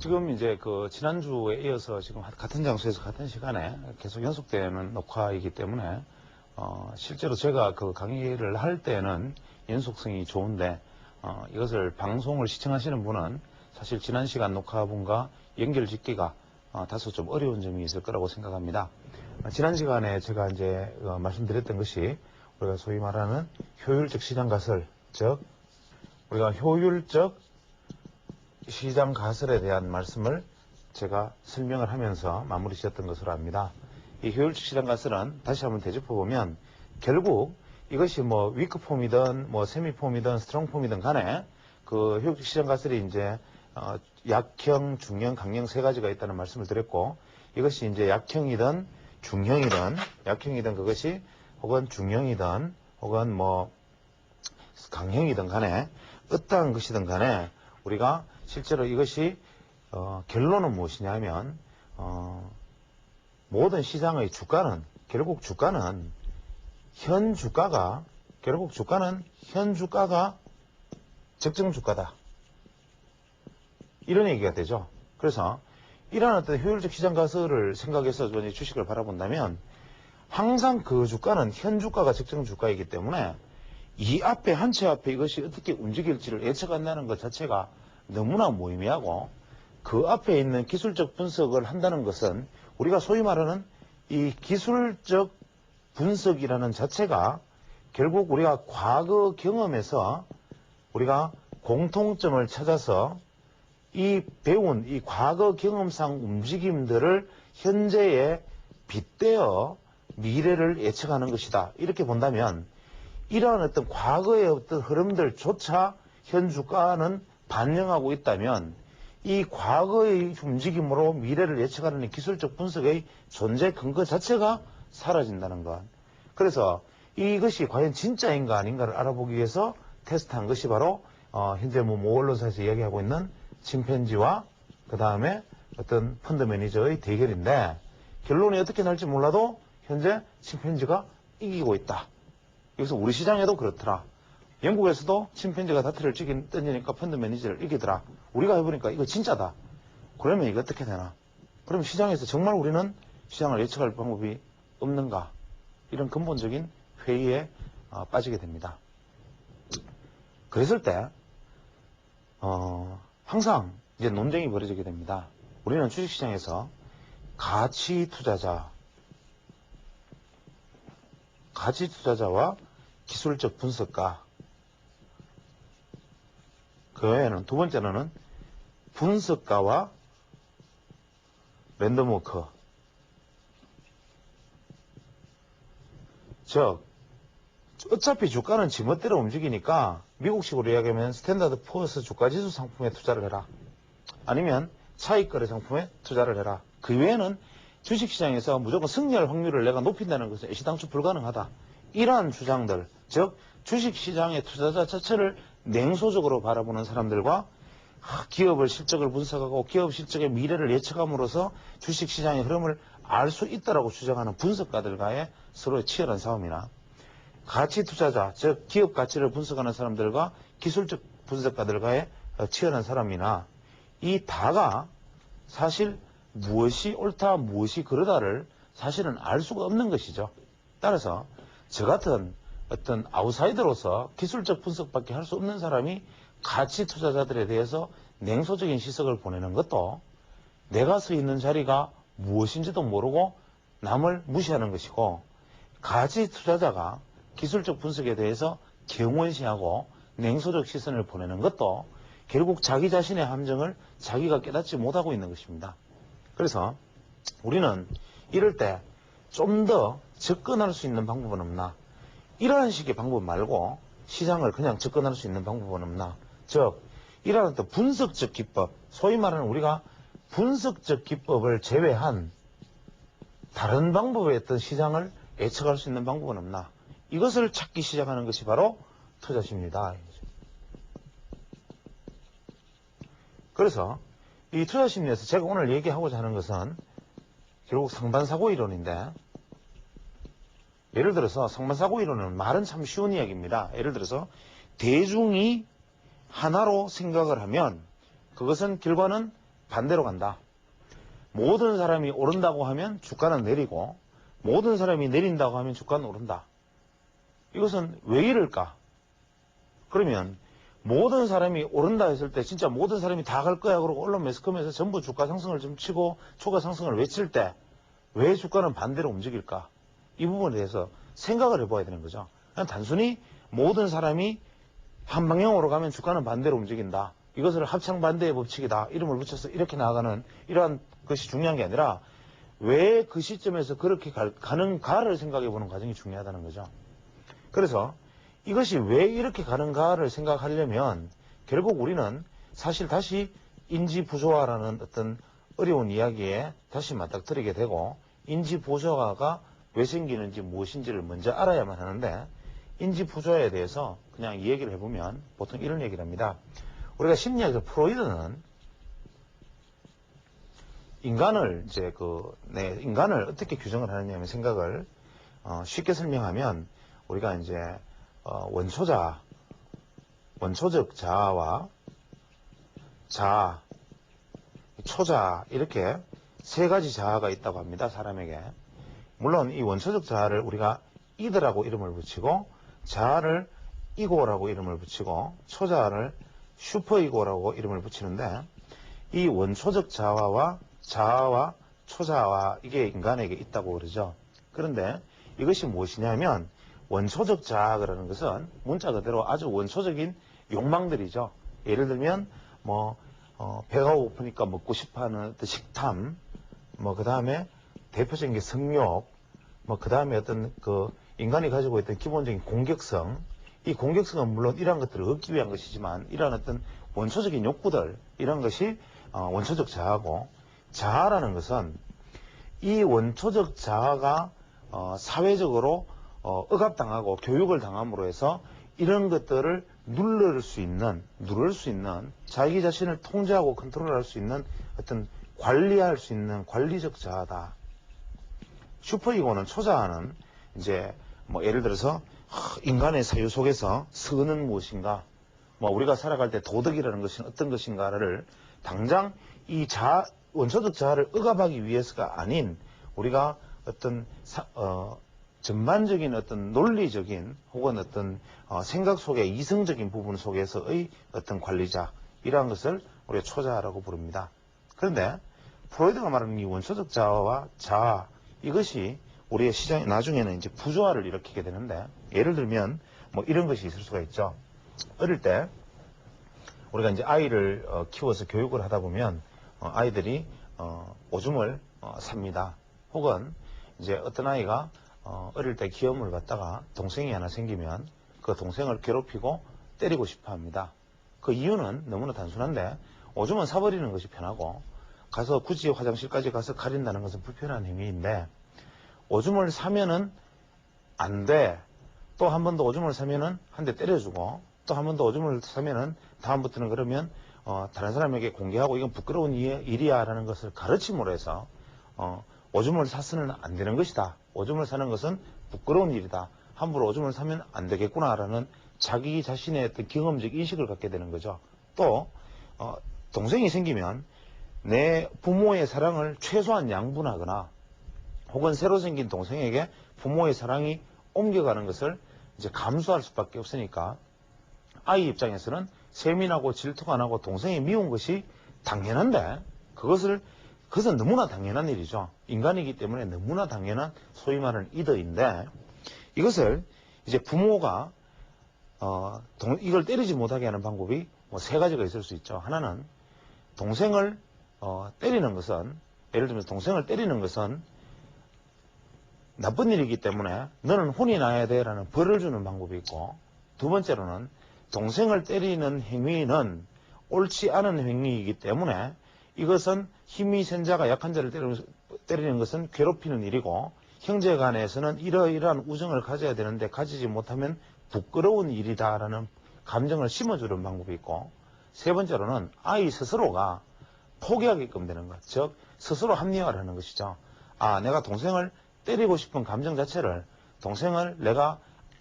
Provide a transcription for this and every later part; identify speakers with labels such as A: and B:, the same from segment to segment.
A: 지금 이제 그 지난주에 이어서 지금 같은 장소에서 같은 시간에 계속 연속되는 녹화이기 때문에 실제로 제가 그 강의를 할 때는 연속성이 좋은데 이것을 방송을 시청하시는 분은 사실 지난 시간 녹화분과 연결 짓기가 다소 좀 어려운 점이 있을 거라고 생각합니다. 지난 시간에 제가 이제 말씀드렸던 것이 우리가 소위 말하는 효율적 시장 가설, 즉 우리가 효율적 시장 가설에 대한 말씀을 제가 설명을 하면서 마무리 지었던 것으로 압니다. 이 효율적 시장 가설은 다시 한번 되짚어보면 결국 이것이 뭐 위크폼이든 뭐 세미폼이든 스트롱폼이든 간에 그 효율적 시장 가설이 이제 약형, 중형, 강형 세 가지가 있다는 말씀을 드렸고 이것이 이제 약형이든 약형이든 그것이 혹은 중형이든 혹은 뭐 강형이든 간에 어떠한 것이든 간에 우리가 실제로 이것이 결론은 무엇이냐 하면 모든 시장의 주가는 결국 주가는 현 주가가 적정 주가다. 이런 얘기가 되죠. 그래서 이러한 어떤 효율적 시장 가설을 생각해서 주식을 바라본다면 항상 그 주가는 현 주가가 적정 주가이기 때문에 이 앞에 한 채 앞에 이것이 어떻게 움직일지를 예측한다는 것 자체가 너무나 무의미하고 그 앞에 있는 기술적 분석을 한다는 것은 우리가 소위 말하는 이 기술적 분석이라는 자체가 결국 우리가 과거 경험에서 우리가 공통점을 찾아서 이 배운 이 과거 경험상 움직임들을 현재에 빗대어 미래를 예측하는 것이다. 이렇게 본다면 이러한 어떤 과거의 어떤 흐름들조차 현 주가는 반영하고 있다면 이 과거의 움직임으로 미래를 예측하는 기술적 분석의 존재 근거 자체가 사라진다는 것. 그래서 이것이 과연 진짜인가 아닌가를 알아보기 위해서 테스트한 것이 바로 현재 모 언론사에서 이야기하고 있는 침팬지와 그 다음에 어떤 펀드 매니저의 대결인데 결론이 어떻게 날지 몰라도 현재 침팬지가 이기고 있다. 여기서 우리 시장에도 그렇더라. 영국에서도 침팬지가 다트를 던지니까 펀드 매니저를 이기더라. 우리가 해보니까 이거 진짜다. 그러면 이거 어떻게 되나? 그럼 시장에서 정말 우리는 시장을 예측할 방법이 없는가? 이런 근본적인 회의에 빠지게 됩니다. 그랬을 때 항상 이제 논쟁이 벌어지게 됩니다. 우리는 주식시장에서 가치 투자자와 기술적 분석가, 그 외에는 두 번째로는 분석가와 랜덤워커. 즉 어차피 주가는 지멋대로 움직이니까 미국식으로 이야기하면 스탠다드 포어스 주가지수 상품에 투자를 해라. 아니면 차익거래 상품에 투자를 해라. 그 외에는 주식시장에서 무조건 승리할 확률을 내가 높인다는 것은 애시당초 불가능하다. 이러한 주장들, 즉 주식시장의 투자자 자체를 냉소적으로 바라보는 사람들과 기업의 실적을 분석하고 기업 실적의 미래를 예측함으로써 주식시장의 흐름을 알 수 있다라고 주장하는 분석가들과의 서로의 치열한 싸움이나 가치 투자자, 즉 기업 가치를 분석하는 사람들과 기술적 분석가들과의 치열한 싸움이나 이 다가 사실 무엇이 옳다 무엇이 그러다를 사실은 알 수가 없는 것이죠. 따라서 저 같은 어떤 아웃사이더로서 기술적 분석밖에 할 수 없는 사람이 가치 투자자들에 대해서 냉소적인 시선을 보내는 것도 내가 서 있는 자리가 무엇인지도 모르고 남을 무시하는 것이고, 가치 투자자가 기술적 분석에 대해서 경원시하고 냉소적 시선을 보내는 것도 결국 자기 자신의 함정을 자기가 깨닫지 못하고 있는 것입니다. 그래서 우리는 이럴 때 좀 더 접근할 수 있는 방법은 없나? 이러한 식의 방법 말고 시장을 그냥 접근할 수 있는 방법은 없나? 즉 이러한 또 분석적 기법, 소위 말하는 우리가 분석적 기법을 제외한 다른 방법의 어떤 시장을 예측할 수 있는 방법은 없나? 이것을 찾기 시작하는 것이 바로 투자심리다. 그래서 이 투자심리에서 제가 오늘 얘기하고자 하는 것은 결국 상반사고 이론인데, 예를 들어서 상반사고 이론은 말은 참 쉬운 이야기입니다. 예를 들어서 대중이 하나로 생각을 하면 그것은 결과는 반대로 간다. 모든 사람이 오른다고 하면 주가는 내리고 모든 사람이 내린다고 하면 주가는 오른다. 이것은 왜 이럴까? 그러면 모든 사람이 오른다 했을 때 진짜 모든 사람이 다 갈 거야 그러고 언론 매스컴에서 전부 주가 상승을 좀 치고 초과 상승을 외칠 때 왜 주가는 반대로 움직일까? 이 부분에 대해서 생각을 해봐야 되는 거죠. 그냥 단순히 모든 사람이 한 방향으로 가면 주가는 반대로 움직인다. 이것을 합창반대의 법칙이다. 이름을 붙여서 이렇게 나아가는 이러한 것이 중요한 게 아니라 왜 그 시점에서 그렇게 가는가를 생각해 보는 과정이 중요하다는 거죠. 그래서 이것이 왜 이렇게 가는가를 생각하려면 결국 우리는 사실 다시 인지부조화라는 어떤 어려운 이야기에 다시 맞닥뜨리게 되고 인지부조화가 왜 생기는지 무엇인지를 먼저 알아야만 하는데 인지부조화에 대해서 그냥 이 얘기를 해보면 보통 이런 얘기를 합니다. 우리가 심리학에서 프로이드는 인간을 인간을 어떻게 규정을 하느냐면 생각을 쉽게 설명하면 우리가 이제 원초적 자아와 자아, 초자아 이렇게 세 가지 자아가 있다고 합니다. 사람에게. 물론 이 원초적 자아를 우리가 이드라고 이름을 붙이고 자아를 이고라고 이름을 붙이고 초자아를 슈퍼이고라고 이름을 붙이는데 이 원초적 자아와 초자아와 이게 인간에게 있다고 그러죠. 그런데 이것이 무엇이냐면 원초적 자아라는 것은 문자 그대로 아주 원초적인 욕망들이죠. 예를 들면 배가 고프니까 먹고 싶어하는 어떤 식탐, 그 다음에 대표적인 게 성욕, 그 다음에 어떤 인간이 가지고 있던 기본적인 공격성, 이 공격성은 물론 이러한 것들을 얻기 위한 것이지만 이러한 어떤 원초적인 욕구들, 이런 것이 원초적 자아고, 자아라는 것은 이 원초적 자아가 사회적으로 억압당하고 교육을 당함으로 해서 이런 것들을 누를 수 있는 자기 자신을 통제하고 컨트롤할 수 있는 어떤 관리할 수 있는 관리적 자아다. 슈퍼이고는 초자아는 이제 예를 들어서 인간의 사유 속에서 선은 무엇인가, 우리가 살아갈 때 도덕이라는 것이 어떤 것인가를 당장 이 원초적 자아를 억압하기 위해서가 아닌 우리가 어떤 전반적인 어떤 논리적인 혹은 어떤 생각 속의 이성적인 부분 속에서의 어떤 관리자, 이러한 것을 우리가 초자아라고 부릅니다. 그런데 프로이드가 말하는 이 원초적 자아와 자아, 이것이 우리의 시장에 나중에는 이제 부조화를 일으키게 되는데, 예를 들면 이런 것이 있을 수가 있죠. 어릴 때 우리가 이제 아이를 키워서 교육을 하다 보면 아이들이 오줌을 삽니다. 혹은 이제 어떤 아이가 어릴 때 기염을 받다가 동생이 하나 생기면 그 동생을 괴롭히고 때리고 싶어 합니다. 그 이유는 너무나 단순한데 오줌은 사버리는 것이 편하고 가서 굳이 화장실까지 가서 가린다는 것은 불편한 행위인데, 오줌을 사면은 안 돼. 또 한 번 더 오줌을 사면은 한 대 때려주고, 또 한 번 더 오줌을 사면은 다음부터는 그러면 다른 사람에게 공개하고 이건 부끄러운 일이야 라는 것을 가르침으로 해서 오줌을 사서는 안 되는 것이다. 오줌을 사는 것은 부끄러운 일이다. 함부로 오줌을 사면 안 되겠구나 라는 자기 자신의 어떤 경험적 인식을 갖게 되는 거죠. 또 동생이 생기면 내 부모의 사랑을 최소한 양분하거나 혹은 새로 생긴 동생에게 부모의 사랑이 옮겨가는 것을 이제 감수할 수밖에 없으니까 아이 입장에서는 세민하고 질투가 나고 동생이 미운 것이 당연한데 그것은 너무나 당연한 일이죠. 인간이기 때문에 너무나 당연한 소위 말하는 이더인데, 이것을 이제 부모가 이걸 때리지 못하게 하는 방법이 세 가지가 있을 수 있죠. 하나는 동생을 때리는 것은, 예를 들면 동생을 때리는 것은 나쁜 일이기 때문에 너는 혼이 나야 돼 라는 벌을 주는 방법이 있고, 두 번째로는 동생을 때리는 행위는 옳지 않은 행위이기 때문에 이것은 힘이 센 자가 약한 자를 때리는 것은 괴롭히는 일이고 형제 간에서는 이러이러한 우정을 가져야 되는데 가지지 못하면 부끄러운 일이다라는 감정을 심어주는 방법이 있고, 세 번째로는 아이 스스로가 포기하게끔 되는 것, 즉 스스로 합리화를 하는 것이죠. 내가 동생을 때리고 싶은 감정 자체를 동생을 내가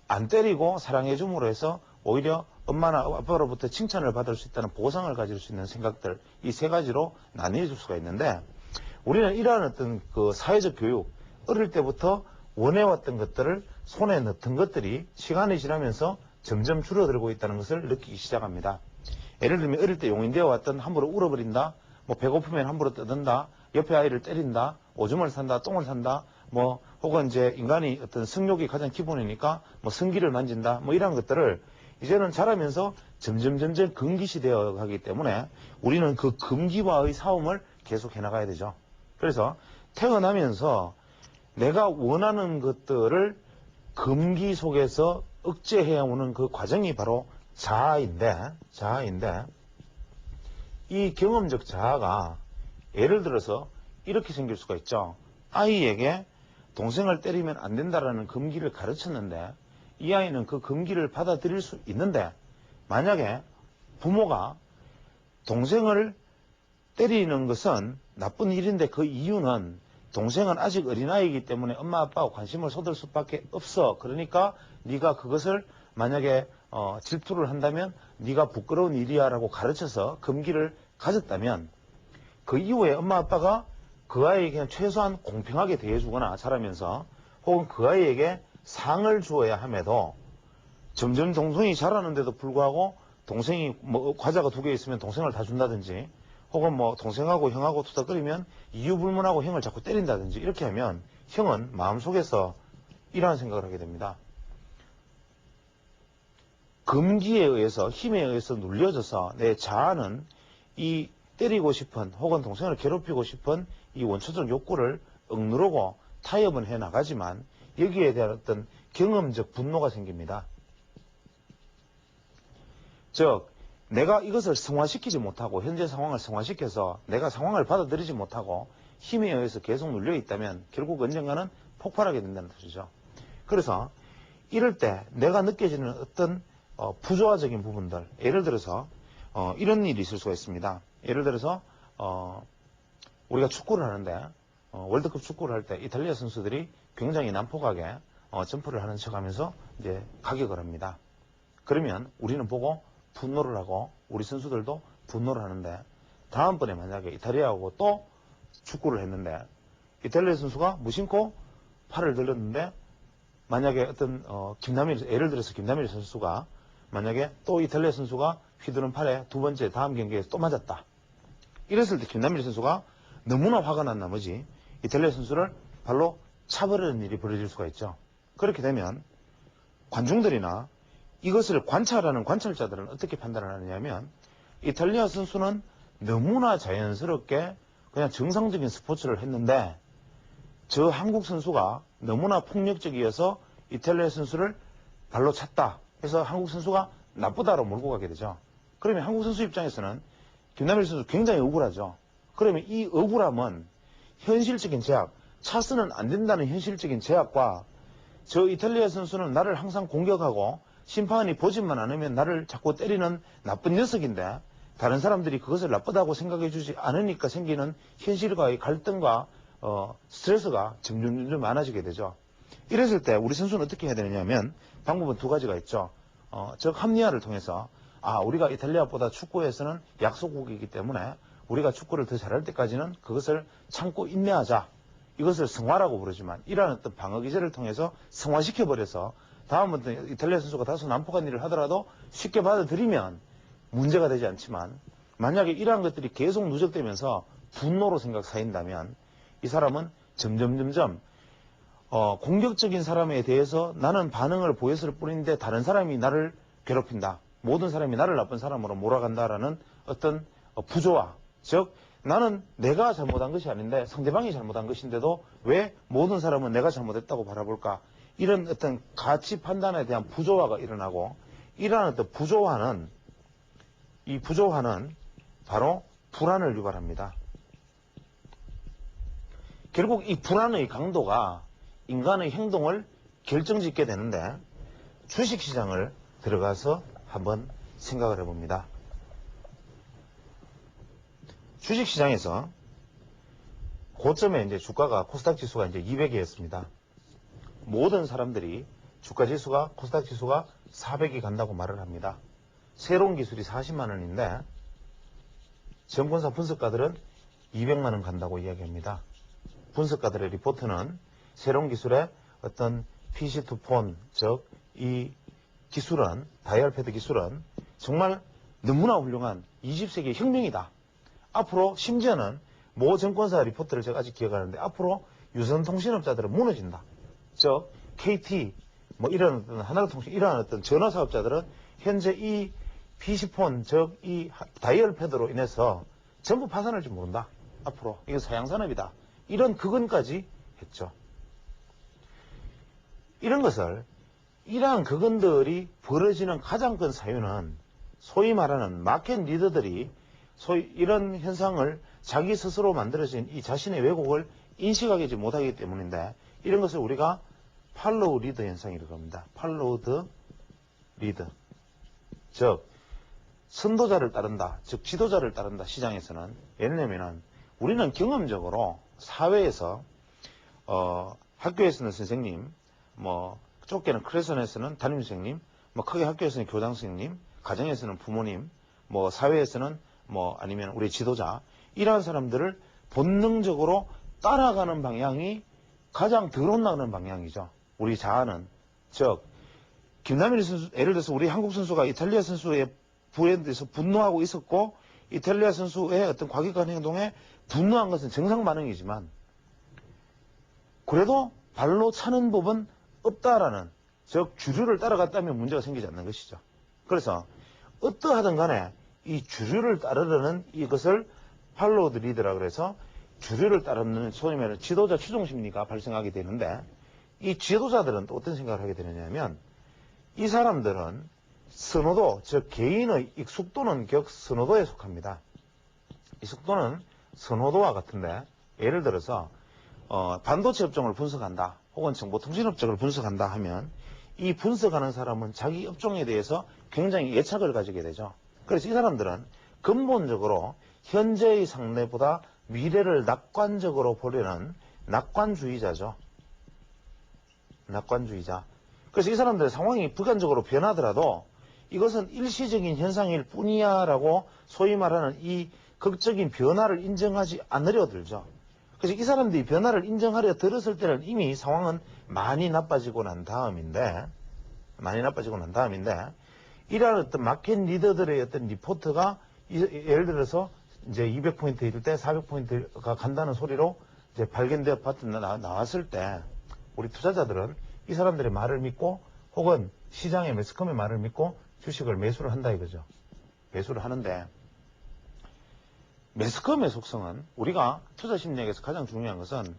A: 안 때리고 사랑해 줌으로 해서 오히려 엄마나 아빠로부터 칭찬을 받을 수 있다는 보상을 가질 수 있는 생각들, 이 세 가지로 나뉘어질 수가 있는데, 우리는 이러한 어떤 그 사회적 교육, 어릴 때부터 원해왔던 것들을 손에 넣던 것들이 시간이 지나면서 점점 줄어들고 있다는 것을 느끼기 시작합니다. 예를 들면 어릴 때 용인되어 왔던 함부로 울어버린다, 뭐 배고프면 함부로 떠든다, 옆에 아이를 때린다, 오줌을 산다, 똥을 산다, 뭐 혹은 이제 인간이 어떤 성욕이 가장 기본이니까 뭐 성기를 만진다, 뭐 이런 것들을 이제는 자라면서 점점 금기시되어 가기 때문에 우리는 그 금기와의 싸움을 계속 해나가야 되죠. 그래서 태어나면서 내가 원하는 것들을 금기 속에서 억제해야 오는 그 과정이 바로 자아인데 이 경험적 자아가 예를 들어서 이렇게 생길 수가 있죠. 아이에게 동생을 때리면 안 된다라는 금기를 가르쳤는데 이 아이는 그 금기를 받아들일 수 있는데, 만약에 부모가 동생을 때리는 것은 나쁜 일인데 그 이유는 동생은 아직 어린아이이기 때문에 엄마 아빠하고 관심을 쏟을 수밖에 없어. 그러니까 네가 그것을 만약에 질투를 한다면 네가 부끄러운 일이야 라고 가르쳐서 금기를 가졌다면, 그 이후에 엄마 아빠가 그 아이에게 그냥 최소한 공평하게 대해주거나 자라면서, 혹은 그 아이에게 상을 주어야 함에도 점점 동생이 자라는데도 불구하고 동생이 뭐 과자가 2개 있으면 동생을 다 준다든지, 혹은 뭐 동생하고 형하고 투닥거리면 이유 불문하고 형을 자꾸 때린다든지, 이렇게 하면 형은 마음속에서 이러한 생각을 하게 됩니다. 금기에 의해서, 힘에 의해서 눌려져서 내 자아는 이 때리고 싶은 혹은 동생을 괴롭히고 싶은 이 원초적 욕구를 억누르고 타협은 해 나가지만 여기에 대한 어떤 경험적 분노가 생깁니다. 즉 내가 이것을 승화시키지 못하고, 현재 상황을 승화시켜서 내가 상황을 받아들이지 못하고 힘에 의해서 계속 눌려 있다면 결국 언젠가는 폭발하게 된다는 뜻이죠. 그래서 이럴 때 내가 느껴지는 어떤 부조화적인 부분들, 예를 들어서 이런 일이 있을 수가 있습니다. 예를 들어서 우리가 축구를 하는데 월드컵 축구를 할 때 이탈리아 선수들이 굉장히 난폭하게 점프를 하는 척하면서 이제 가격을 합니다. 그러면 우리는 보고 분노를 하고 우리 선수들도 분노를 하는데, 다음번에 만약에 이탈리아하고 또 축구를 했는데 이탈리아 선수가 무심코 팔을 들렸는데, 만약에 어떤 김남일, 예를 들어서 김남일 선수가 만약에 또 이탈리아 선수가 휘두른 팔에 두 번째 다음 경기에 또 맞았다. 이랬을 때 김남일 선수가 너무나 화가 난 나머지 이탈리아 선수를 발로 차버리는 일이 벌어질 수가 있죠. 그렇게 되면 관중들이나 이것을 관찰하는 관찰자들은 어떻게 판단을 하느냐면, 이탈리아 선수는 너무나 자연스럽게 그냥 정상적인 스포츠를 했는데 저 한국 선수가 너무나 폭력적이어서 이탈리아 선수를 발로 찼다 해서 한국 선수가 나쁘다로 몰고 가게 되죠. 그러면 한국 선수 입장에서는 김남일 선수 굉장히 억울하죠. 그러면 이 억울함은 현실적인 제약, 차서는 안 된다는 현실적인 제약과 저 이탈리아 선수는 나를 항상 공격하고 심판이 보지만 않으면 나를 자꾸 때리는 나쁜 녀석인데 다른 사람들이 그것을 나쁘다고 생각해 주지 않으니까 생기는 현실과의 갈등과 스트레스가 점점 많아지게 되죠. 이랬을 때 우리 선수는 어떻게 해야 되느냐면 방법은 2가지가 있죠. 즉 합리화를 통해서 우리가 이탈리아보다 축구에서는 약소국이기 때문에 우리가 축구를 더 잘할 때까지는 그것을 참고 인내하자. 이것을 승화라고 부르지만, 이러한 어떤 방어 기제를 통해서 승화시켜버려서 다음부터 이탈리아 선수가 다소 난폭한 일을 하더라도 쉽게 받아들이면 문제가 되지 않지만, 만약에 이러한 것들이 계속 누적되면서 분노로 쌓인다면 이 사람은 점점 공격적인 사람에 대해서 나는 반응을 보였을 뿐인데 다른 사람이 나를 괴롭힌다, 모든 사람이 나를 나쁜 사람으로 몰아간다라는 어떤 부조화, 즉 나는 내가 잘못한 것이 아닌데 상대방이 잘못한 것인데도 왜 모든 사람은 내가 잘못했다고 바라볼까, 이런 어떤 가치 판단에 대한 부조화가 일어나고, 이러한 어떤 이 부조화는 바로 불안을 유발합니다. 결국 이 불안의 강도가 인간의 행동을 결정짓게 되는데, 주식시장을 들어가서 한번 생각을 해봅니다. 주식시장에서 고점에 이제 주가가 코스닥 지수가 이제 200이었습니다. 모든 사람들이 주가 지수가, 코스닥 지수가 400이 간다고 말을 합니다. 새로운 기술이 40만 원인데 증권사 분석가들은 200만 원 간다고 이야기합니다. 분석가들의 리포트는 새로운 기술의 어떤 PC2폰, 즉 이 기술은, 다이얼패드 기술은 정말 너무나 훌륭한 20세기의 혁명이다. 앞으로 심지어는 모 증권사 리포트를 제가 아직 기억하는데 앞으로 유선통신업자들은 무너진다. 즉 KT, 뭐 이런 어떤 하나통신, 이러한 어떤 전화 사업자들은 현재 이 PC폰, 즉 이 다이얼패드로 인해서 전부 파산할지 모른다. 앞으로 이게 사양산업이다. 이런 극언까지 했죠. 이런 것을, 이러한 극언들이 벌어지는 가장 큰 사유는 소위 말하는 마켓 리더들이 소위 이런 현상을 자기 스스로 만들어진 이 자신의 왜곡을 인식하지 못하기 때문인데, 이런 것을 우리가 팔로우 리더 현상이라고 합니다. 팔로우 더 리더. 즉 선도자를 따른다, 즉 지도자를 따른다. 시장에서는 예를 들면은 우리는 경험적으로 사회에서 학교에서는 선생님, 뭐 좁게는 클래스에서는 담임선생님, 뭐 크게 학교에서는 교장선생님, 가정에서는 부모님, 뭐 사회에서는 뭐 아니면 우리 지도자, 이러한 사람들을 본능적으로 따라가는 방향이 가장 덜 혼나는 방향이죠. 우리 자아는. 즉 김남일 선수, 예를 들어서 우리 한국 선수가 이탈리아 선수의 브랜드에서 분노하고 있었고, 이탈리아 선수의 어떤 과격한 행동에 분노한 것은 정상 반응이지만, 그래도 발로 차는 법은 없다라는, 즉 주류를 따라갔다면 문제가 생기지 않는 것이죠. 그래서 어떠하든 간에 이 주류를 따르려는 이것을 팔로우 리더라 그래서 주류를 따르는 소위 말하는 지도자 추종 심리가 발생하게 되는데, 이 지도자들은 또 어떤 생각을 하게 되느냐면, 이 사람들은 선호도, 즉 개인의 익숙도는 격 선호도에 속합니다. 익숙도는 선호도와 같은데, 예를 들어서 반도체 업종을 분석한다, 혹은 정보통신 업종을 분석한다 하면 이 분석하는 사람은 자기 업종에 대해서 굉장히 예측을 가지게 되죠. 그래서 이 사람들은 근본적으로 현재의 상태보다 미래를 낙관적으로 보려는 낙관주의자죠. 낙관주의자. 그래서 이 사람들의 상황이 부간적으로 변하더라도 이것은 일시적인 현상일 뿐이야 라고 소위 말하는 이 극적인 변화를 인정하지 않으려 들죠. 그래서 이 사람들이 변화를 인정하려 들었을 때는 이미 상황은 많이 나빠지고 난 다음인데, 이러한 어떤 마켓 리더들의 어떤 리포트가 예를 들어서 이제 200포인트일 때 400포인트가 간다는 소리로 이제 발견되어 나왔을 때, 우리 투자자들은 이 사람들의 말을 믿고 혹은 시장의 매스컴의 말을 믿고 주식을 매수를 한다 이거죠. 매수를 하는데, 매스컴의 속성은, 우리가 투자 심리학에서 가장 중요한 것은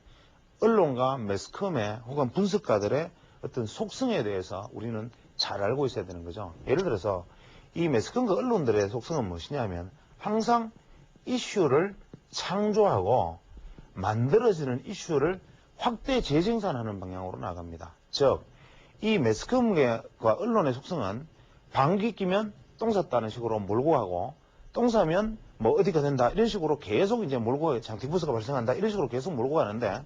A: 언론과 매스컴의 혹은 분석가들의 어떤 속성에 대해서 우리는 잘 알고 있어야 되는 거죠. 예를 들어서 이 매스컴과 언론들의 속성은 무엇이냐면 항상 이슈를 창조하고 만들어지는 이슈를 확대 재생산하는 방향으로 나갑니다. 즉 이 매스컴과 언론의 속성은 방귀 끼면 똥 쌌다는 식으로 몰고 가고, 똥 싸면 뭐 어디가 된다 이런 식으로 계속 이제 몰고, 장기부서가 발생한다 이런 식으로 계속 몰고 가는데,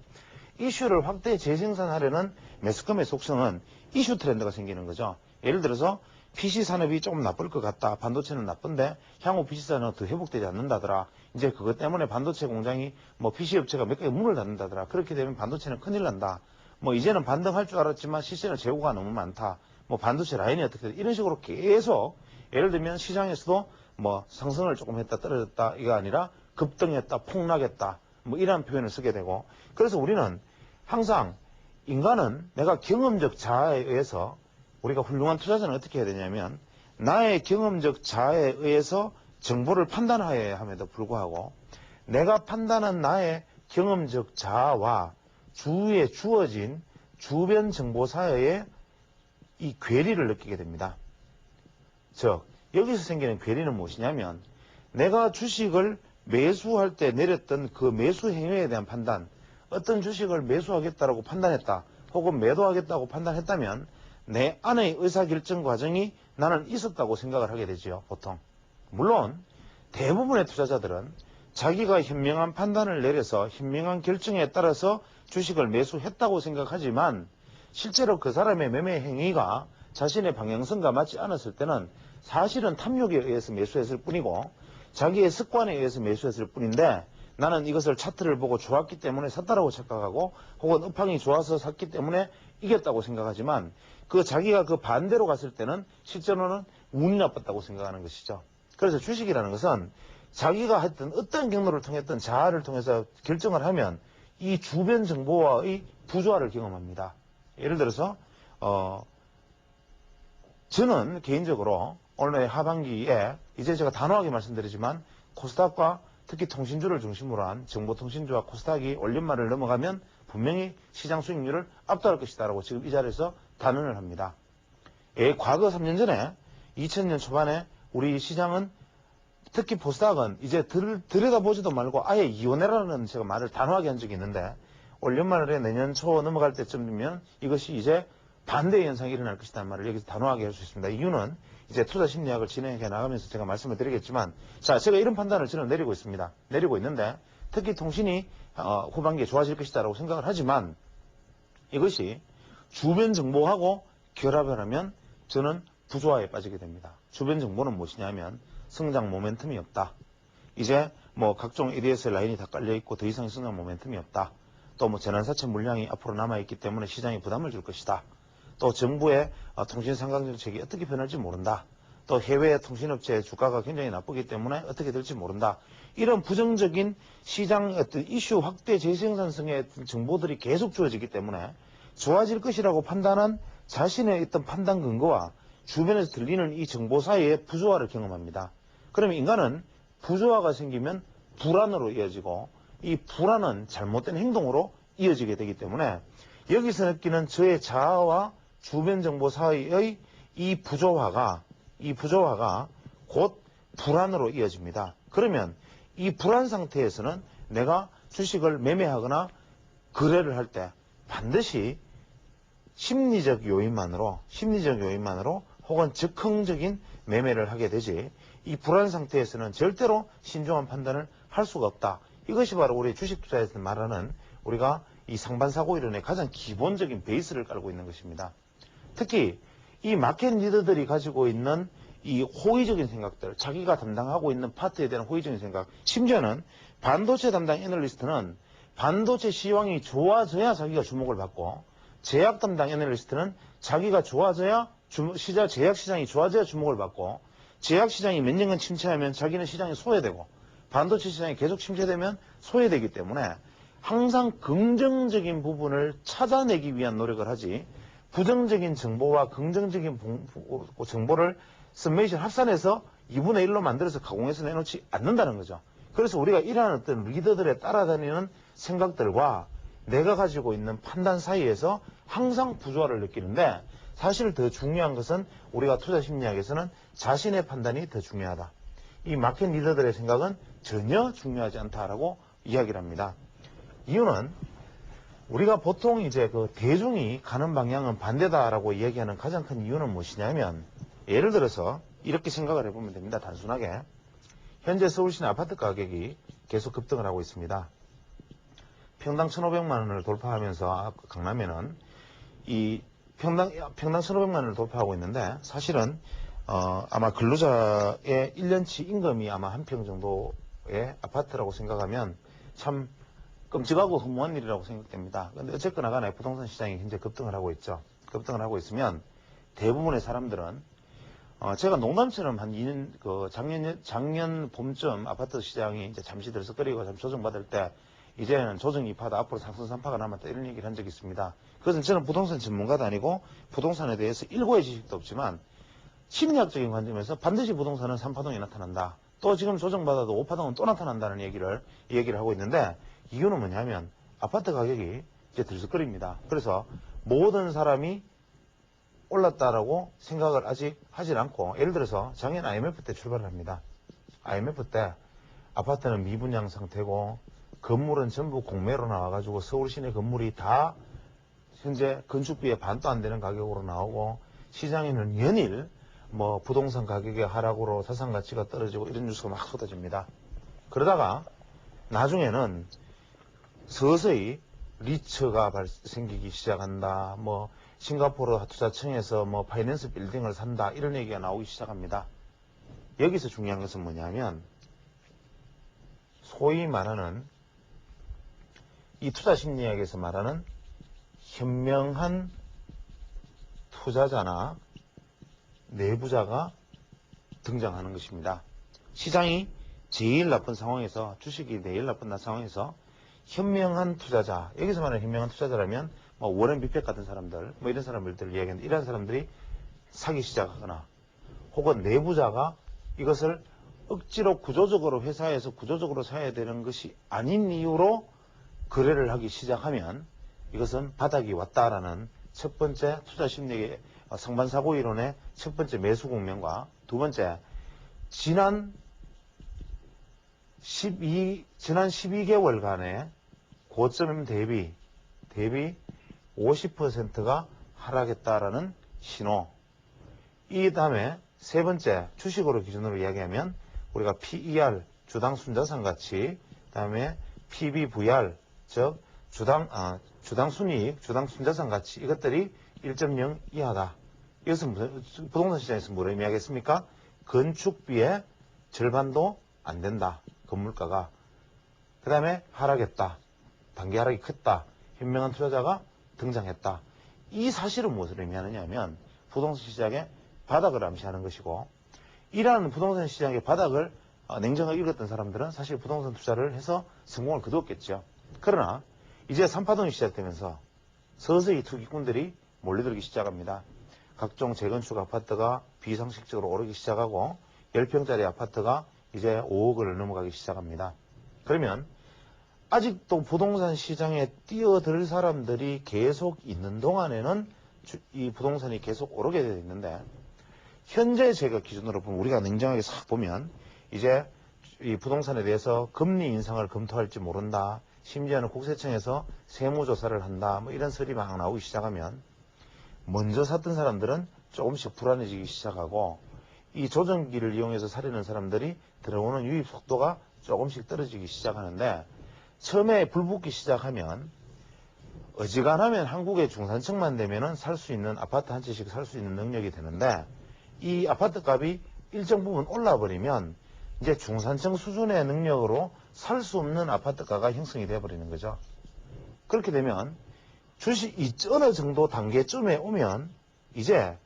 A: 이슈를 확대 재생산하려는 매스컴의 속성은 이슈 트렌드가 생기는 거죠. 예를 들어서 PC 산업이 조금 나쁠 것 같다, 반도체는 나쁜데 향후 PC 산업은 더 회복되지 않는다더라, 이제 그것 때문에 반도체 공장이 뭐 PC 업체가 몇 개 문을 닫는다더라, 그렇게 되면 반도체는 큰일 난다, 뭐 이제는 반등할 줄 알았지만 실제는 재고가 너무 많다, 뭐 반도체 라인이 어떻게 돼, 이런 식으로 계속, 예를 들면 시장에서도 뭐 상승을 조금 했다 떨어졌다 이거 아니라 급등했다 폭락했다 뭐 이런 표현을 쓰게 되고, 그래서 우리는 항상 인간은 내가 경험적 자아에 의해서, 우리가 훌륭한 투자자는 어떻게 해야 되냐면 나의 경험적 자아에 의해서 정보를 판단해야 함에도 불구하고 내가 판단한 나의 경험적 자아와 주위에 주어진 주변 정보 사이에 이 괴리를 느끼게 됩니다. 즉 여기서 생기는 괴리는 무엇이냐면, 내가 주식을 매수할 때 내렸던 그 매수 행위에 대한 판단, 어떤 주식을 매수하겠다라고 판단했다 혹은 매도하겠다고 판단했다면 내 안의 의사결정 과정이 나는 있었다고 생각을 하게 되죠, 보통. 물론 대부분의 투자자들은 자기가 현명한 판단을 내려서 현명한 결정에 따라서 주식을 매수했다고 생각하지만 실제로 그 사람의 매매 행위가 자신의 방향성과 맞지 않았을 때는 사실은 탐욕에 의해서 매수했을 뿐이고 자기의 습관에 의해서 매수했을 뿐인데 나는 이것을 차트를 보고 좋았기 때문에 샀다라고 착각하고 혹은 업황이 좋아서 샀기 때문에 이겼다고 생각하지만 그 자기가 그 반대로 갔을 때는 실제로는 운이 나빴다고 생각하는 것이죠. 그래서 주식이라는 것은 자기가 했던 어떤 경로를 통했던 자아를 통해서 결정을 하면 이 주변 정보와의 부조화를 경험합니다. 예를 들어서 저는 개인적으로 올해 하반기에 이제 제가 단호하게 말씀드리지만 코스닥과 특히 통신주를 중심으로 한 정보통신주와 코스닥이 올림말을 넘어가면 분명히 시장 수익률을 압도할 것이다 라고 지금 이 자리에서 단언을 합니다. 과거 3년 전에 2000년 초반에 우리 시장은 특히 코스닥은 이제 들여다보지도 말고 아예 이혼해라는 제가 말을 단호하게 한 적이 있는데 올 연말에 내년 초 넘어갈 때쯤이면 이것이 이제 반대의 현상이 일어날 것이라는 말을 여기서 단호하게 할 수 있습니다. 이유는 이제 투자 심리학을 진행해 나가면서 제가 말씀을 드리겠지만 자, 제가 이런 판단을 저는 내리고 있습니다. 내리고 있는데 특히 통신이 후반기에 좋아질 것이다라고 생각을 하지만 이것이 주변 정보하고 결합을 하면 저는 부조화에 빠지게 됩니다. 주변 정보는 무엇이냐면 성장 모멘텀이 없다. 이제 뭐 각종 ADS 라인이 다 깔려있고 더 이상 성장 모멘텀이 없다. 또 뭐 재난사채 물량이 앞으로 남아있기 때문에 시장에 부담을 줄 것이다. 또 정부의 통신 상강 정책이 어떻게 변할지 모른다. 또 해외 통신업체 주가가 굉장히 나쁘기 때문에 어떻게 될지 모른다. 이런 부정적인 시장 어떤 이슈 확대 재생산성의 정보들이 계속 주어지기 때문에 좋아질 것이라고 판단한 자신의 어떤 판단 근거와 주변에서 들리는 이 정보 사이의 부조화를 경험합니다. 그러면 인간은 부조화가 생기면 불안으로 이어지고 이 불안은 잘못된 행동으로 이어지게 되기 때문에 여기서 느끼는 저의 자아와 주변 정보 사이의 이 부조화가 곧 불안으로 이어집니다. 그러면 이 불안 상태에서는 내가 주식을 매매하거나 거래를 할 때 반드시 심리적 요인만으로 혹은 즉흥적인 매매를 하게 되지 이 불안 상태에서는 절대로 신중한 판단을 할 수가 없다. 이것이 바로 우리 주식 투자에서 말하는 우리가 이 상반사고 이론의 가장 기본적인 베이스를 깔고 있는 것입니다. 특히 이 마켓 리더들이 가지고 있는 이 호의적인 생각들, 자기가 담당하고 있는 파트에 대한 호의적인 생각, 심지어는 반도체 담당 애널리스트는 반도체 시황이 좋아져야 자기가 주목을 받고 제약 담당 애널리스트는 자기가 좋아져야 제약 시장이 좋아져야 주목을 받고 제약 시장이 몇 년간 침체하면 자기는 시장이 소외되고 반도체 시장이 계속 침체되면 소외되기 때문에 항상 긍정적인 부분을 찾아내기 위한 노력을 하지 부정적인 정보와 긍정적인 정보를 서메이션 합산해서 2분의 1로 만들어서 가공해서 내놓지 않는다는 거죠. 그래서 우리가 이러한 어떤 리더들에 따라다니는 생각들과 내가 가지고 있는 판단 사이에서 항상 부조화를 느끼는데 사실 더 중요한 것은 우리가 투자 심리학에서는 자신의 판단이 더 중요하다. 이 마켓 리더들의 생각은 전혀 중요하지 않다라고 이야기를 합니다. 이유는 우리가 보통 이제 그 대중이 가는 방향은 반대다라고 이야기하는 가장 큰 이유는 무엇이냐면 예를 들어서 이렇게 생각을 해보면 됩니다. 단순하게 현재 서울시내 아파트 가격이 계속 급등을 하고 있습니다. 평당 1,500만 원을 돌파하면서 강남에는 이 평당 1,500만 원을 돌파하고 있는데 사실은 아마 근로자의 1년치 임금이 아마 한 평 정도의 아파트라고 생각하면 참 끔찍하고 허무한 일이라고 생각됩니다. 그런데 어쨌거나 간에 부동산 시장이 현재 급등을 하고 있죠. 급등을 하고 있으면 대부분의 사람들은 제가 농담처럼 한 2년 작년 봄쯤 아파트 시장이 이제 잠시 들썩거리고 잠시 조정받을 때 이제는 조정 2파다 앞으로 상승 3파가 남았다 이런 얘기를 한 적이 있습니다. 그것은 저는 부동산 전문가도 아니고 부동산에 대해서 일고의 지식도 없지만 심리학적인 관점에서 반드시 부동산은 3파동이 나타난다. 또 지금 조정받아도 5파동은 또 나타난다는 얘기를 하고 있는데 이유는 뭐냐면 아파트 가격이 이제 들썩거립니다. 그래서 모든 사람이 올랐다라고 생각을 아직 하질 않고 예를 들어서 작년 IMF 때 출발을 합니다. IMF 때 아파트는 미분양 상태고 건물은 전부 공매로 나와가지고 서울 시내 건물이 다 현재 건축비의 반도 안 되는 가격으로 나오고 시장에는 연일 뭐 부동산 가격의 하락으로 자산 가치가 떨어지고 이런 뉴스가 막 쏟아집니다. 그러다가 나중에는 서서히 리츠가 생기기 시작한다. 뭐 싱가포르 투자청에서 뭐 파이낸스 빌딩을 산다. 이런 얘기가 나오기 시작합니다. 여기서 중요한 것은 뭐냐면 소위 말하는 이 투자 심리학에서 말하는 현명한 투자자나 내부자가 등장하는 것입니다. 시장이 제일 나쁜 상황에서, 주식이 제일 나쁜 상황에서 현명한 투자자, 여기서 말하는 현명한 투자자라면 뭐 워렌 비핏 같은 사람들, 뭐 이런 사람들을 이야기하는데, 이런 사람들이 사기 시작하거나 혹은 내부자가 이것을 억지로 구조적으로 회사에서 구조적으로 사야 되는 것이 아닌 이유로 거래를 하기 시작하면 이것은 바닥이 왔다라는 첫 번째 투자 심리의 상반사고 이론의 첫 번째 매수 국면과, 두 번째 지난 12개월간의 고점 대비 50%가 하락했다라는 신호. 이 다음에 세 번째 주식으로 기준으로 이야기하면 우리가 PER, 주당 순자산 가치, 다음에 PBVR, 즉 주당 순이익, 주당 순자산 가치, 이것들이 1.0 이하다. 이것은 부동산 시장에서 뭐를 의미하겠습니까? 건축비의 절반도 안 된다. 건물가가. 그 다음에 하락했다. 단기 하락이 컸다. 현명한 투자자가 등장했다. 이 사실은 무엇을 의미하느냐 하면 부동산 시장의 바닥을 암시하는 것이고, 이러한 부동산 시장의 바닥을 냉정하게 읽었던 사람들은 사실 부동산 투자를 해서 성공을 거두었겠죠. 그러나 이제 3파동이 시작되면서 서서히 투기꾼들이 몰려들기 시작합니다. 각종 재건축 아파트가 비상식적으로 오르기 시작하고 10평짜리 아파트가 이제 5억을 넘어가기 시작합니다. 그러면 아직도 부동산 시장에 뛰어들 사람들이 계속 있는 동안에는 이 부동산이 계속 오르게 되어 있는데, 현재 제가 기준으로 보면, 우리가 냉정하게 싹 보면 이제 이 부동산에 대해서 금리 인상을 검토할지 모른다. 심지어는 국세청에서 세무조사를 한다. 뭐 이런 설이 막 나오기 시작하면 먼저 샀던 사람들은 조금씩 불안해지기 시작하고, 이 조정기를 이용해서 사려는 사람들이 들어오는 유입 속도가 조금씩 떨어지기 시작하는데, 처음에 불붙기 시작하면 어지간하면 한국의 중산층만 되면은 살 수 있는 아파트 한 채씩 살 수 있는 능력이 되는데, 이 아파트 값이 일정 부분 올라버리면 이제 중산층 수준의 능력으로 살 수 없는 아파트가가 형성이 되어버리는 거죠. 그렇게 되면 주식이 어느 정도 단계쯤에 오면 이제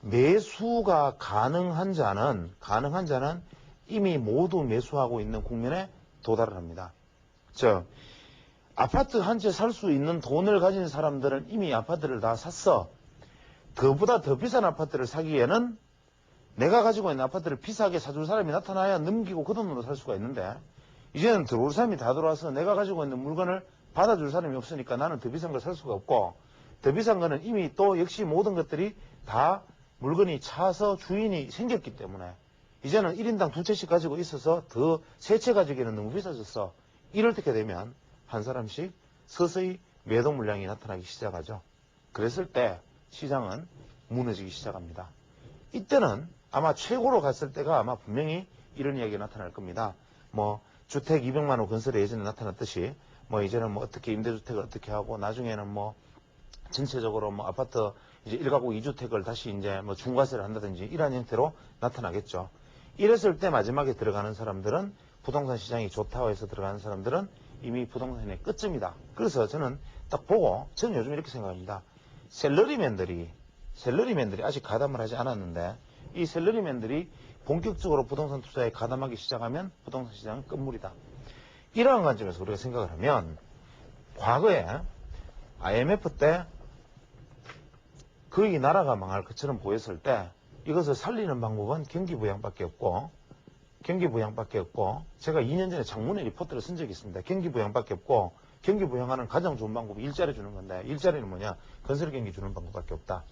A: 매수가 가능한 자는 이미 모두 매수하고 있는 국면에 도달을 합니다. 즉, 아파트 한 채 살 수 있는 돈을 가진 사람들은 이미 아파트를 다 샀어. 그보다 더 비싼 아파트를 사기에는 내가 가지고 있는 아파트를 비싸게 사줄 사람이 나타나야 넘기고 그 돈으로 살 수가 있는데, 이제는 들어올 사람이 다 들어와서 내가 가지고 있는 물건을 받아줄 사람이 없으니까 나는 더 비싼 걸 살 수가 없고, 더 비싼 거는 이미 또 역시 모든 것들이 다 물건이 차서 주인이 생겼기 때문에 이제는 1인당 2채씩 가지고 있어서 더 3채 가지기에는 너무 비싸졌어. 이럴 때 되면 한 사람씩 서서히 매도 물량이 나타나기 시작하죠. 그랬을 때 시장은 무너지기 시작합니다. 이때는 아마 최고로 갔을 때가 아마 분명히 이런 이야기가 나타날 겁니다. 뭐 주택 200만 호 건설에 예전에 나타났듯이 뭐 이제는 뭐 어떻게 임대주택을 어떻게 하고, 나중에는 뭐 전체적으로 뭐 아파트 이제 1가구 2주택을 다시 이제 뭐 중과세를 한다든지 이런 형태로 나타나겠죠. 이랬을 때 마지막에 들어가는 사람들은, 부동산 시장이 좋다고 해서 들어가는 사람들은 이미 부동산의 끝쯤이다. 그래서 저는 딱 보고, 저는 요즘 이렇게 생각합니다. 셀러리맨들이 아직 가담을 하지 않았는데, 이 셀러리맨들이 본격적으로 부동산 투자에 가담하기 시작하면 부동산 시장은 끝물이다. 이러한 관점에서 우리가 생각을 하면, 과거에 IMF 때 거의 나라가 망할 것처럼 보였을 때 이것을 살리는 방법은 경기부양밖에 없고, 제가 2년 전에 장문의 리포트를 쓴 적이 있습니다. 경기부양밖에 없고, 경기부양하는 가장 좋은 방법이 일자리 주는 건데, 일자리는 뭐냐? 건설경기 주는 방법밖에 없다.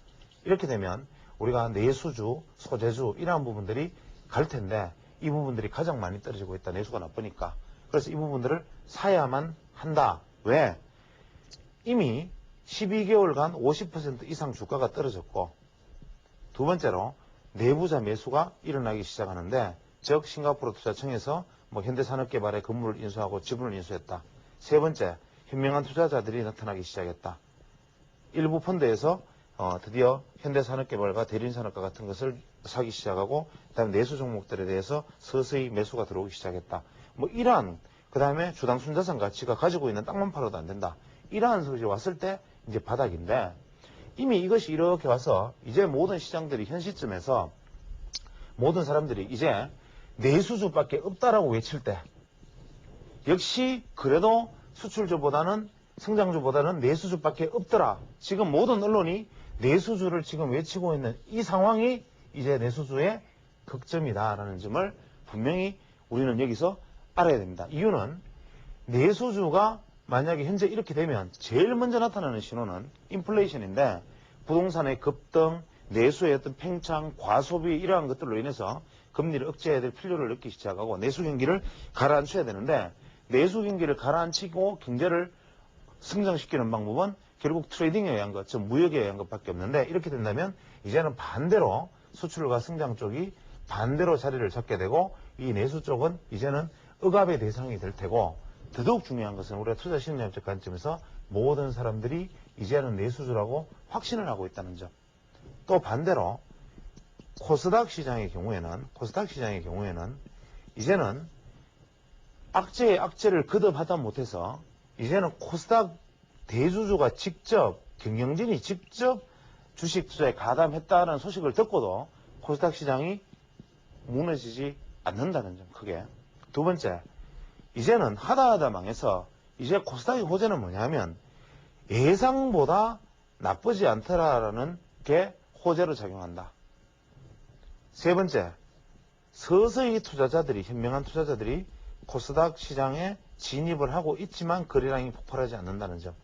A: 이렇게 되면 우리가 내수주, 소재주 이러한 부분들이 갈 텐데, 이 부분들이 가장 많이 떨어지고 있다. 내수가 나쁘니까. 그래서 이 부분들을 사야만 한다. 왜? 이미 12개월간 50% 이상 주가가 떨어졌고, 두 번째로 내부자 매수가 일어나기 시작하는데, 즉 싱가포르 투자청에서 뭐 현대산업개발에 건물을 인수하고 지분을 인수했다. 세 번째, 현명한 투자자들이 나타나기 시작했다. 일부 펀드에서 드디어 현대산업개발과 대림산업과 같은 것을 사기 시작하고 그다음에 내수 종목들에 대해서 서서히 매수가 들어오기 시작했다. 뭐 이러한 그다음에 주당 순자산 가치가 가지고 있는 땅만 팔아도 안 된다. 이러한 소식이 왔을 때 이제 바닥인데 이미 이것이 이렇게 와서 이제 모든 시장들이 현 시점에서 모든 사람들이 이제 내수주밖에 없다라고 외칠 때 역시 그래도 수출주보다는 성장주보다는 내수주밖에 없더라. 지금 모든 언론이 내수주를 지금 외치고 있는 이 상황이 이제 내수주의 극점이다라는 점을 분명히 우리는 여기서 알아야 됩니다. 이유는 내수주가 만약에 현재 이렇게 되면 제일 먼저 나타나는 신호는 인플레이션인데 부동산의 급등, 내수의 어떤 팽창, 과소비 이러한 것들로 인해서 금리를 억제해야 될 필요를 느끼기 시작하고 내수 경기를 가라앉혀야 되는데 내수 경기를 가라앉히고 경제를 성장시키는 방법은 결국 트레이딩에 의한 것, 즉 무역에 의한 것밖에 없는데 이렇게 된다면 이제는 반대로 수출과 성장 쪽이 반대로 자리를 잡게 되고 이 내수 쪽은 이제는 억압의 대상이 될 테고 더더욱 중요한 것은 우리가 투자 심리학적 관점에서 모든 사람들이 이제는 내수주라고 확신을 하고 있다는 점. 또 반대로 코스닥 시장의 경우에는 이제는 악재의 악재를 거듭하다 못해서 이제는 코스닥 대주주가 직접 경영진이 직접 주식 투자에 가담했다는 소식을 듣고도 코스닥 시장이 무너지지 않는다는 점 크게. 두 번째, 이제는 하다 망해서 이제 코스닥의 호재는 뭐냐면 예상보다 나쁘지 않더라라는 게 호재로 작용한다. 세 번째, 서서히 투자자들이 현명한 투자자들이 코스닥 시장에 진입을 하고 있지만 거래량이 폭발하지 않는다는 점.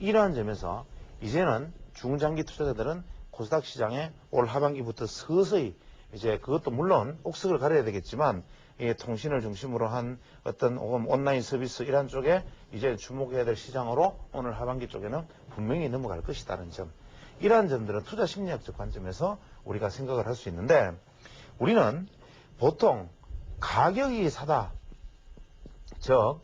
A: 이러한 점에서 이제는 중장기 투자자들은 코스닥 시장에 올 하반기부터 서서히 이제 그것도 물론 옥석을 가려야 되겠지만 통신을 중심으로 한 어떤 온라인 서비스 이런 쪽에 이제 주목해야 될 시장으로 오늘 하반기 쪽에는 분명히 넘어갈 것이라는 점. 이러한 점들은 투자 심리학적 관점에서 우리가 생각을 할 수 있는데 우리는 보통 가격이 사다. 즉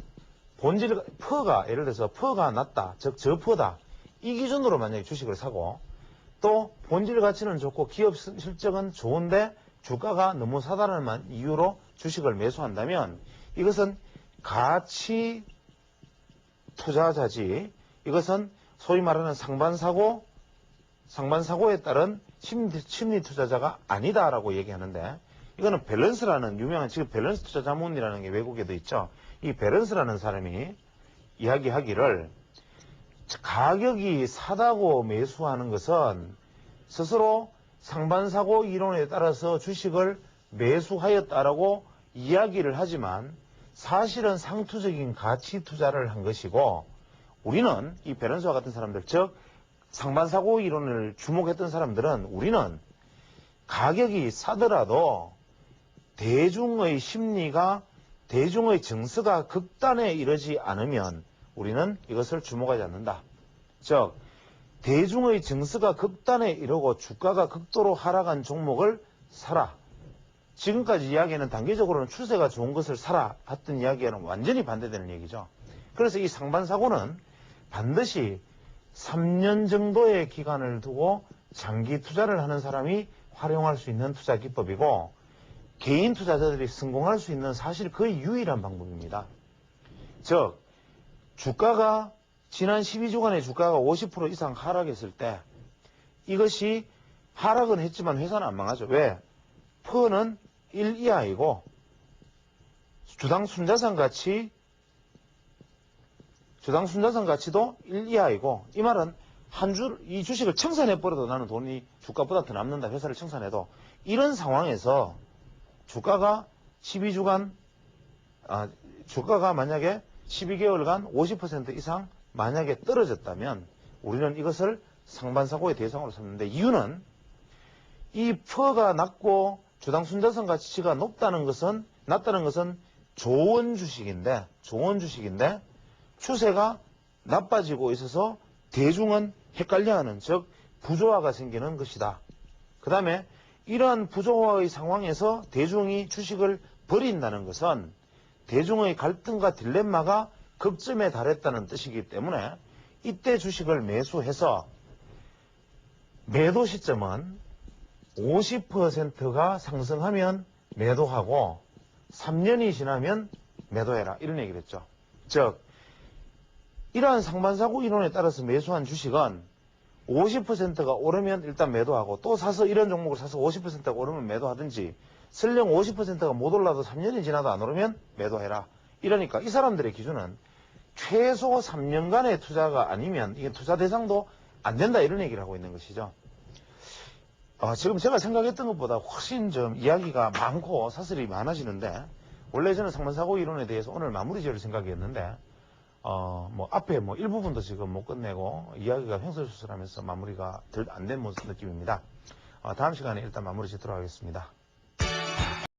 A: 본질 퍼가 예를 들어서 퍼가 낮다. 즉 저퍼다. 이 기준으로 만약에 주식을 사고 또 본질 가치는 좋고 기업 실적은 좋은데 주가가 너무 사다라는 이유로 주식을 매수한다면 이것은 가치 투자자지 이것은 소위 말하는 상반사고에 따른 심리 투자자가 아니다라고 얘기하는데 이거는 밸런스라는 유명한 지금 밸런스 투자 자문이라는 게 외국에도 있죠. 이 밸런스라는 사람이 이야기하기를 가격이 사다고 매수하는 것은 스스로 상반사고 이론에 따라서 주식을 매수하였다라고 이야기를 하지만 사실은 상투적인 가치 투자를 한 것이고 우리는 이 밸런스와 같은 사람들 즉 상반사고 이론을 주목했던 사람들은 우리는 가격이 사더라도 대중의 심리가 대중의 정서가 극단에 이르지 않으면 우리는 이것을 주목하지 않는다. 즉 대중의 정서가 극단에 이르고 주가가 극도로 하락한 종목을 사라. 지금까지 이야기는 단기적으로는 추세가 좋은 것을 사라 했던 이야기와는 완전히 반대되는 얘기죠. 그래서 이 상반사고는 반드시 3년 정도의 기간을 두고 장기 투자를 하는 사람이 활용할 수 있는 투자 기법이고 개인 투자자들이 성공할 수 있는 사실 거의 유일한 방법입니다. 즉 주가가 지난 12주간의 주가가 50% 이상 하락했을 때 이것이 하락은 했지만 회사는 안 망하죠. 왜? 퍼는 1 이하이고 주당 순자산 가치도 1 이하이고 이 말은 이 주식을 청산해버려도 나는 돈이 주가보다 더 남는다. 회사를 청산해도 이런 상황에서 주가가 12주간 주가가 만약에 12개월간 50% 이상 만약에 떨어졌다면 우리는 이것을 상반사고의 대상으로 삼는데 이유는 이 퍼가 낮고 주당 순자산 가치가 낮다는 것은 좋은 주식인데 추세가 나빠지고 있어서 대중은 헷갈려하는 즉 부조화가 생기는 것이다. 그 다음에 이러한 부조화의 상황에서 대중이 주식을 버린다는 것은 대중의 갈등과 딜레마가 극점에 달했다는 뜻이기 때문에 이때 주식을 매수해서 매도 시점은 50%가 상승하면 매도하고 3년이 지나면 매도해라 이런 얘기를 했죠. 즉 이러한 상반사고 이론에 따라서 매수한 주식은 50%가 오르면 일단 매도하고 또 사서 이런 종목을 사서 50%가 오르면 매도하든지 설령 50%가 못 올라도 3년이 지나도 안 오르면 매도해라. 이러니까 이 사람들의 기준은 최소 3년간의 투자가 아니면 이게 투자 대상도 안 된다 이런 얘기를 하고 있는 것이죠. 지금 제가 생각했던 것보다 훨씬 좀 이야기가 많고 사설이 많아지는데 원래 저는 상반사고 이론에 대해서 오늘 마무리 지을 생각이었는데 뭐 앞에 뭐 일부분도 지금 못 끝내고 이야기가 횡설수설하면서 마무리가 덜 안 된 느낌입니다. 다음 시간에 일단 마무리 짓도록 하겠습니다.